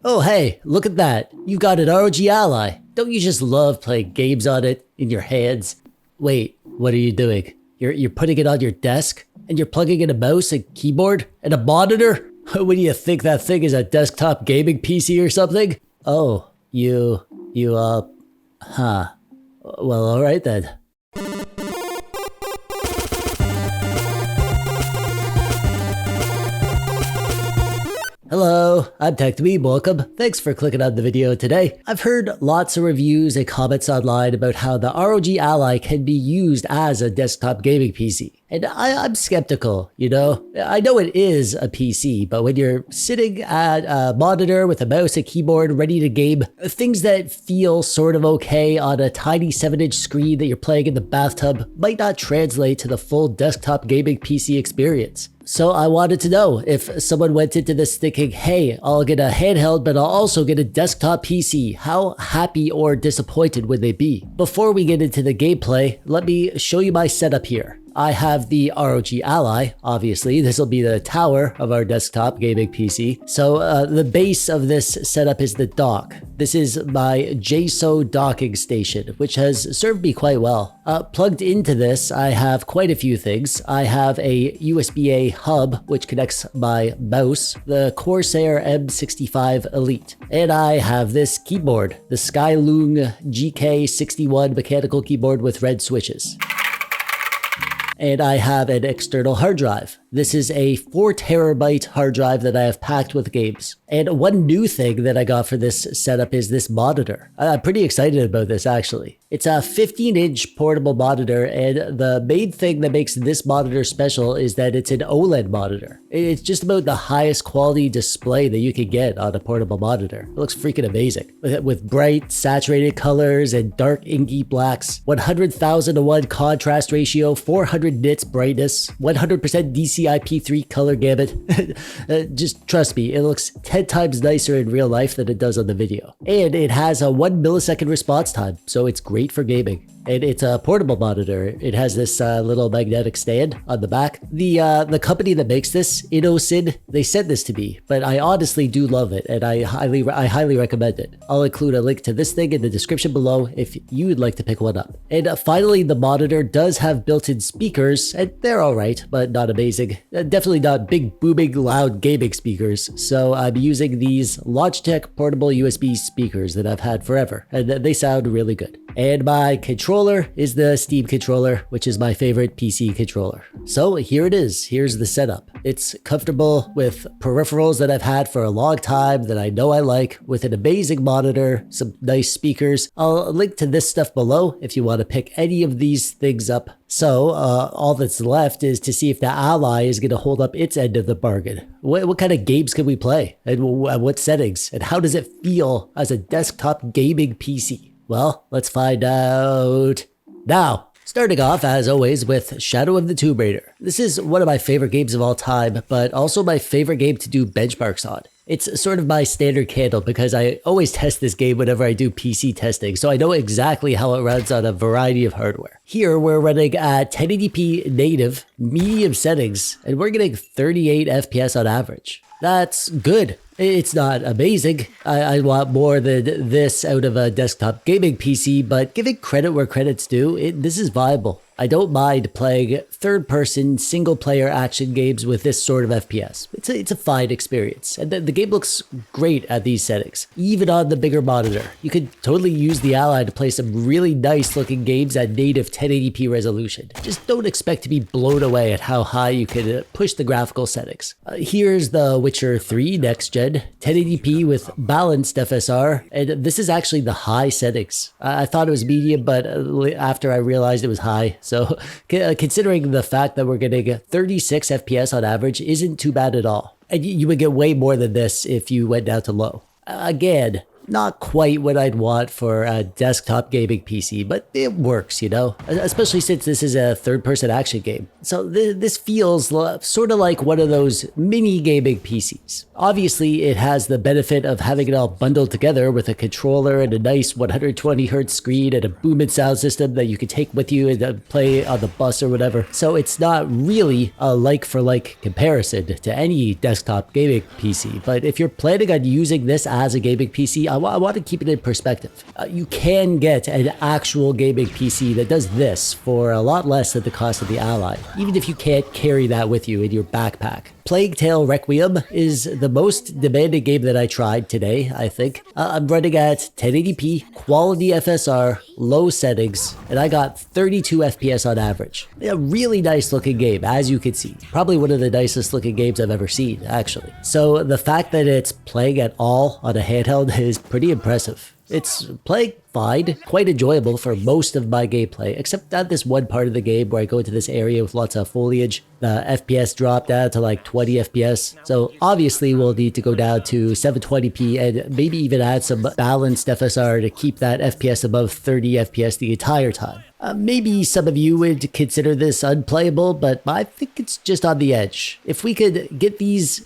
Oh hey, look at that. You got an ROG Ally. Don't you just love playing games on it in your hands? Wait, what are you doing? You're putting it on your desk? And you're plugging in a mouse and keyboard and a monitor? What do you think that thing is, a desktop gaming PC or something? Oh, huh. Well, alright then. Hello, I'm TechDweeb, welcome. Thanks for clicking on the video today. I've heard lots of reviews and comments online about how the ROG Ally can be used as a desktop gaming PC. And I'm skeptical, you know? I know it is a PC, but when you're sitting at a monitor with a mouse and keyboard ready to game, things that feel sort of okay on a tiny 7-inch screen that you're playing in the bathtub might not translate to the full desktop gaming PC experience. So I wanted to know if someone went into this thinking, hey, I'll get a handheld, but I'll also get a desktop PC. How happy or disappointed would they be? Before we get into the gameplay, let me show you my setup here. I have the ROG Ally, obviously. This will be the tower of our desktop gaming PC. So the base of this setup is the dock. This is my JSO docking station, which has served me quite well. Plugged into this, I have quite a few things. I have a USB-A hub, which connects my mouse, the Corsair M65 Elite. And I have this keyboard, the Skylung GK61 mechanical keyboard with red switches. And I have an external hard drive. This is a 4TB hard drive that I have packed with games. And one new thing that I got for this setup is this monitor. I'm pretty excited about this actually. It's a 15-inch portable monitor, and the main thing that makes this monitor special is that it's an OLED monitor. It's just about the highest quality display that you can get on a portable monitor. It looks freaking amazing. With bright, saturated colors and dark inky blacks, 100,000:1 contrast ratio, 400 nits brightness, 100% DCI-P3 color gamut. Just trust me, it looks 10 times nicer in real life than it does on the video. And it has a 1 millisecond response time, so it's great for gaming. And it's a portable monitor. It has this little magnetic stand on the back. The company that makes this, InnoSyn, they sent this to me, but I honestly do love it, and I highly recommend it. I'll include a link to this thing in the description below if you would like to pick one up. And finally, the monitor does have built-in speakers, and they're alright, but not amazing. Definitely not big, booming, loud gaming speakers. So I'm using these Logitech portable USB speakers that I've had forever, and they sound really good. And my controller is the Steam controller, which is my favorite PC controller. So here it is. Here's the setup. It's comfortable with peripherals that I've had for a long time that I know I like, with an amazing monitor, some nice speakers. I'll link to this stuff below if you want to pick any of these things up. So all that's left is to see if the Ally is going to hold up its end of the bargain. What kind of games can we play, and what settings, and how does it feel as a desktop gaming PC? Well, let's find out now. Starting off, as always, with Shadow of the Tomb Raider. This is one of my favorite games of all time, but also my favorite game to do benchmarks on. It's sort of my standard candle because I always test this game whenever I do PC testing, so I know exactly how it runs on a variety of hardware. Here, we're running at 1080p native medium settings, and we're getting 38 FPS on average. That's good. It's not amazing. I want more than this out of a desktop gaming PC, but giving credit where credit's due, this is viable. I don't mind playing third-person, single-player action games with this sort of FPS. It's a fine experience, and the game looks great at these settings. Even on the bigger monitor, you could totally use the Ally to play some really nice-looking games at native 1080p resolution. Just don't expect to be blown away at how high you can push the graphical settings. Here's The Witcher 3 Next Gen, 1080p with balanced FSR, and this is actually the high settings. I thought it was medium, but after I realized it was high. So considering the fact that we're getting 36 FPS on average isn't too bad at all. And you would get way more than this if you went down to low. Again, Not quite what I'd want for a desktop gaming PC, but it works, you know? Especially since this is a third-person action game. So this feels sort of like one of those mini gaming PCs. Obviously, it has the benefit of having it all bundled together with a controller and a nice 120Hz screen and a booming sound system that you can take with you and play on the bus or whatever. So it's not really a like-for-like comparison to any desktop gaming PC. But if you're planning on using this as a gaming PC, I want to keep it in perspective. You can get an actual gaming PC that does this for a lot less than the cost of the Ally, even if you can't carry that with you in your backpack. Plague Tale Requiem is the most demanding game that I tried today, I think. I'm running at 1080p, quality FSR, low settings, and I got 32 FPS on average. A really nice looking game, as you can see. Probably one of the nicest looking games I've ever seen, actually. So the fact that it's playing at all on a handheld is pretty impressive. It's playing fine, quite enjoyable for most of my gameplay, except at this one part of the game where I go into this area with lots of foliage. The FPS dropped down to like 20 FPS, so obviously we'll need to go down to 720p and maybe even add some balanced FSR to keep that FPS above 30 FPS the entire time. Maybe some of you would consider this unplayable, but I think it's just on the edge. If we could get these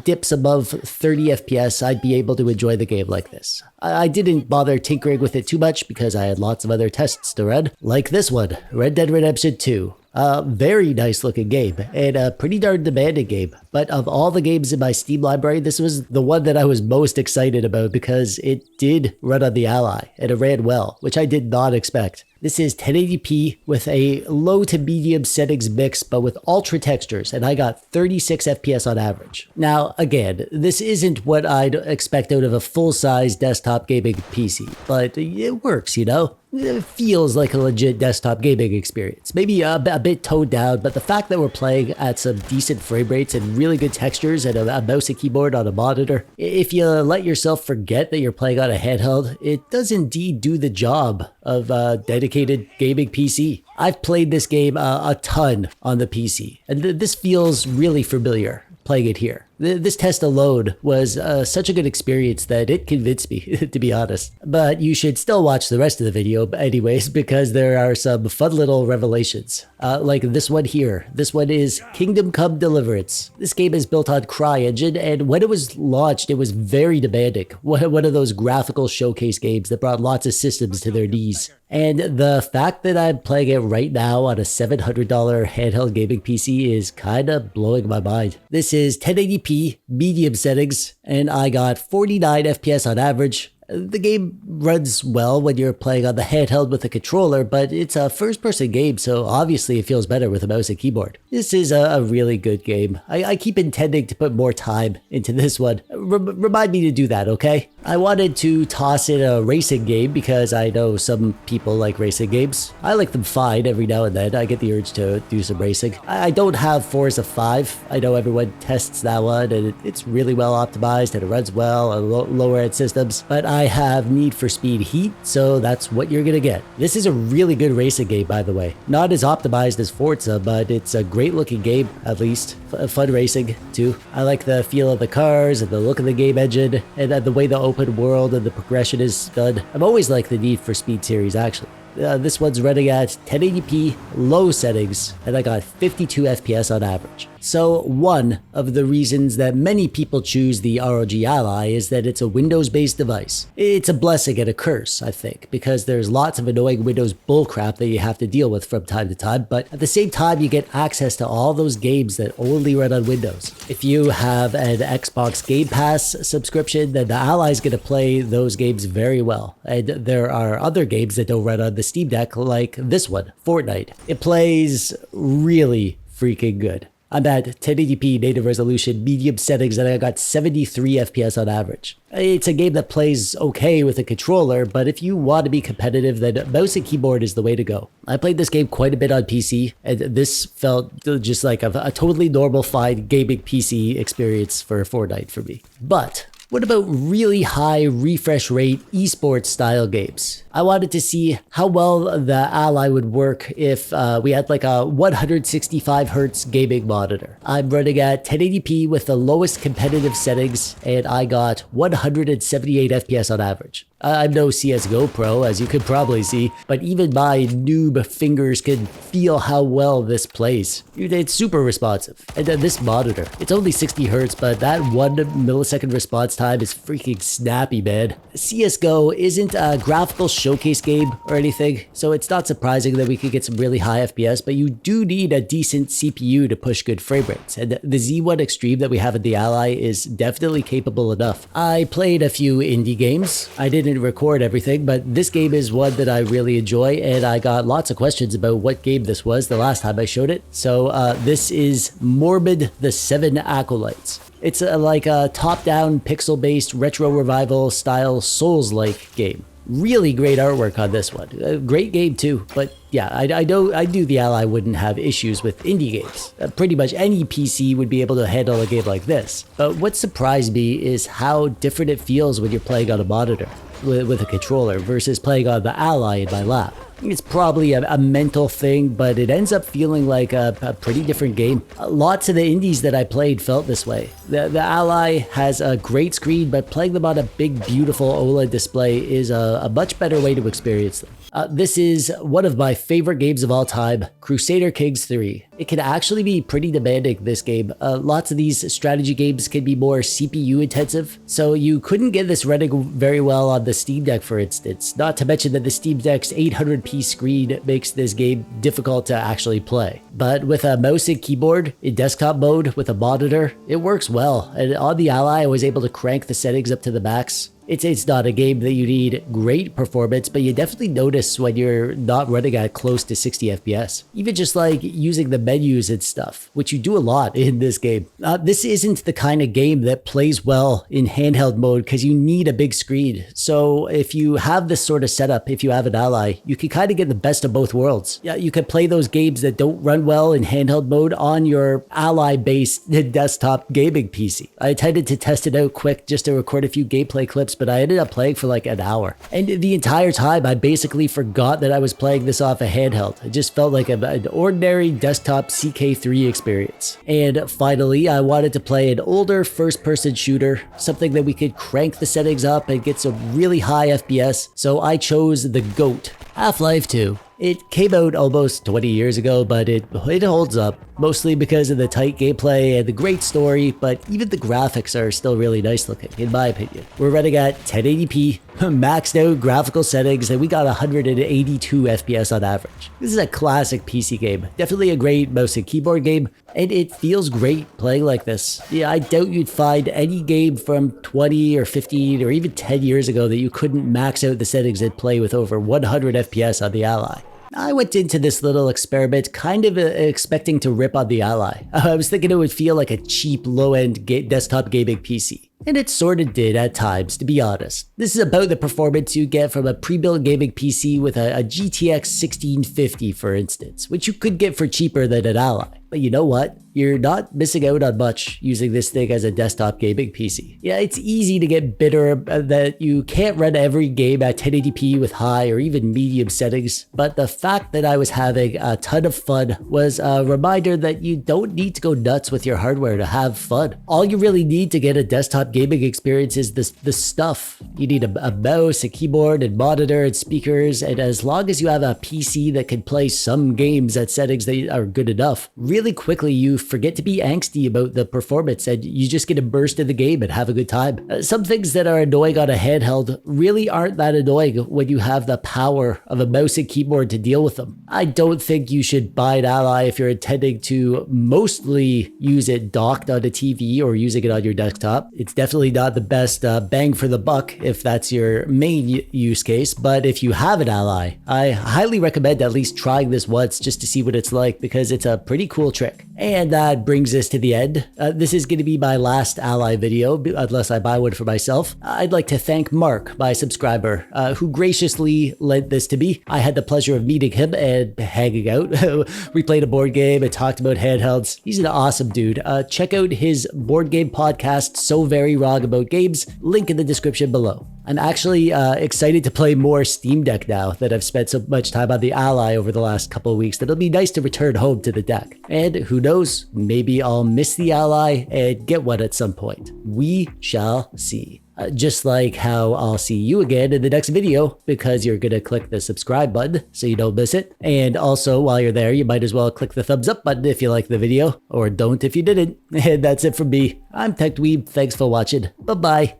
dips above 30 FPS, I'd be able to enjoy the game like this. I didn't bother tinkering with it too much because I had lots of other tests to run, like this one, Red Dead Redemption 2. A very nice looking game and a pretty darn demanding game. But of all the games in my Steam library, this was the one that I was most excited about because it did run on the Ally and it ran well, which I did not expect. This is 1080p with a low to medium settings mix, but with ultra textures, and I got 36 FPS on average. Now, again, this isn't what I'd expect out of a full-size desktop gaming PC, but it works, you know? It feels like a legit desktop gaming experience. Maybe a bit toned down, but the fact that we're playing at some decent frame rates and really good textures and a mouse and keyboard on a monitor, if you let yourself forget that you're playing on a handheld, it does indeed do the job of a dedicated gaming PC. I've played this game a ton on the PC, and this feels really familiar playing it here. This test alone was such a good experience that it convinced me, to be honest. But you should still watch the rest of the video anyways, because there are some fun little revelations. Like this one here. This one is Kingdom Come Deliverance. This game is built on CryEngine, and when it was launched, it was very demanding. One of those graphical showcase games that brought lots of systems to their knees. And the fact that I'm playing it right now on a $700 handheld gaming PC is kinda blowing my mind. This is 1080p, medium settings, and I got 49 FPS on average. The game runs well when you're playing on the handheld with a controller, but it's a first-person game, so obviously it feels better with a mouse and keyboard. This is a really good game. I keep intending to put more time into this one. Remind me to do that, okay? I wanted to toss in a racing game because I know some people like racing games. I like them fine every now and then. I get the urge to do some racing. I don't have Forza 5. I know everyone tests that one, and it's really well optimized and it runs well on lower-end systems, but I have Need for Speed Heat, so that's what you're gonna get. This is a really good racing game, by the way. Not as optimized as Forza, but it's a great looking game, at least. Fun racing, too. I like the feel of the cars and the look of the game engine, and the way the open world and the progression is done. I've always liked the Need for Speed series, actually. This one's running at 1080p, low settings, and I got 52 FPS on average. So one of the reasons that many people choose the ROG Ally is that it's a Windows-based device. It's a blessing and a curse, I think, because there's lots of annoying Windows bullcrap that you have to deal with from time to time, but at the same time, you get access to all those games that only run on Windows. If you have an Xbox Game Pass subscription, then the Ally is going to play those games very well. And there are other games that don't run on the Steam Deck, like this one, Fortnite. It plays really freaking good. I'm at 1080p native resolution, medium settings, and I got 73 FPS on average. It's a game that plays okay with a controller, but if you want to be competitive, then mouse and keyboard is the way to go. I played this game quite a bit on PC, and this felt just like a totally normal, fine gaming PC experience for Fortnite for me. But What about really high refresh rate esports style games? I wanted to see how well the Ally would work if we had like a 165 Hz gaming monitor. I'm running at 1080p with the lowest competitive settings, and I got 178 FPS on average. I'm no CSGO pro, as you could probably see, but even my noob fingers can feel how well this plays. It's super responsive. And then this monitor, it's only 60 Hz, but that 1 millisecond response time is freaking snappy, man. CSGO isn't a graphical showcase game or anything, so it's not surprising that we could get some really high FPS, but you do need a decent CPU to push good frame rates, and the Z1 Extreme that we have in the Ally is definitely capable enough. I played a few indie games. I didn't record everything, but this game is one that I really enjoy, and I got lots of questions about what game this was the last time I showed it. So this is Morbid: The 7 Acolytes. It's like a top-down, pixel-based, retro revival style Souls-like game. Really great artwork on this one. A great game too, but yeah, I knew the Ally wouldn't have issues with indie games. Pretty much any PC would be able to handle a game like this. But what surprised me is how different it feels when you're playing on a monitor with a controller versus playing on the Ally in my lap. It's probably a mental thing, but it ends up feeling like a pretty different game. Lots of the indies that I played felt this way. The Ally has a great screen, but playing them on a big, beautiful OLED display is a much better way to experience them. This is one of my favorite games of all time, Crusader Kings 3. It can actually be pretty demanding, this game. Lots of these strategy games can be more CPU intensive, so you couldn't get this running very well on the Steam Deck, for instance. Not to mention that the Steam Deck's 800p screen makes this game difficult to actually play. But with a mouse and keyboard in desktop mode with a monitor, it works well. And on the Ally, I was able to crank the settings up to the max. It's not a game that you need great performance, but you definitely notice when you're not running at close to 60 FPS. Even just like using the menus and stuff, which you do a lot in this game. This isn't the kind of game that plays well in handheld mode because you need a big screen. So if you have this sort of setup, if you have an Ally, you can kind of get the best of both worlds. Yeah, you can play those games that don't run well in handheld mode on your Ally-based desktop gaming PC. I intended to test it out quick just to record a few gameplay clips, but I ended up playing for like an hour. And the entire time, I basically forgot that I was playing this off a handheld. It just felt like an ordinary desktop CK3 experience. And finally, I wanted to play an older first-person shooter, something that we could crank the settings up and get some really high FPS, so I chose the GOAT, Half-Life 2. It came out almost 20 years ago, but it holds up, mostly because of the tight gameplay and the great story, but even the graphics are still really nice looking, in my opinion. We're running at 1080p, maxed out graphical settings, and we got 182 FPS on average. This is a classic PC game, definitely a great mouse and keyboard game, and it feels great playing like this. Yeah, I doubt you'd find any game from 20 or 15 or even 10 years ago that you couldn't max out the settings and play with over 100 FPS on the Ally. I went into this little experiment kind of expecting to rip on the Ally. I was thinking it would feel like a cheap low-end desktop gaming PC. And it sorta did at times, to be honest. This is about the performance you get from a pre-built gaming PC with a GTX 1650, for instance, which you could get for cheaper than an Ally. But you know what? You're not missing out on much using this thing as a desktop gaming PC. Yeah, it's easy to get bitter that you can't run every game at 1080p with high or even medium settings, but the fact that I was having a ton of fun was a reminder that you don't need to go nuts with your hardware to have fun. All you really need to get a desktop gaming experience is the stuff. You need a mouse, a keyboard, and monitor, and speakers, and as long as you have a PC that can play some games at settings that are good enough, really quickly you forget to be angsty about the performance and you just get immersed in the game and have a good time. Some things that are annoying on a handheld really aren't that annoying when you have the power of a mouse and keyboard to deal with them. I don't think you should buy an Ally if you're intending to mostly use it docked on a TV or using it on your desktop. It's definitely not the best bang for the buck if that's your main use case, but if you have an Ally, I highly recommend at least trying this once just to see what it's like because it's a pretty cool trick. And that brings us to the end. This is going to be my last Ally video, unless I buy one for myself. I'd like to thank Mark, my subscriber, who graciously lent this to me. I had the pleasure of meeting him and hanging out. We played a board game and talked about handhelds. He's an awesome dude. Check out his board game podcast, So Very Wrong About Games, link in the description below. I'm actually excited to play more Steam Deck now that I've spent so much time on the Ally over the last couple of weeks that it'll be nice to return home to the deck. And who knows, maybe I'll miss the Ally and get one at some point. We shall see. Just like how I'll see you again in the next video because you're gonna click the subscribe button so you don't miss it. And also while you're there, you might as well click the thumbs up button if you like the video, or don't if you didn't. And that's it from me. I'm TechDweeb. Thanks for watching. Bye-bye.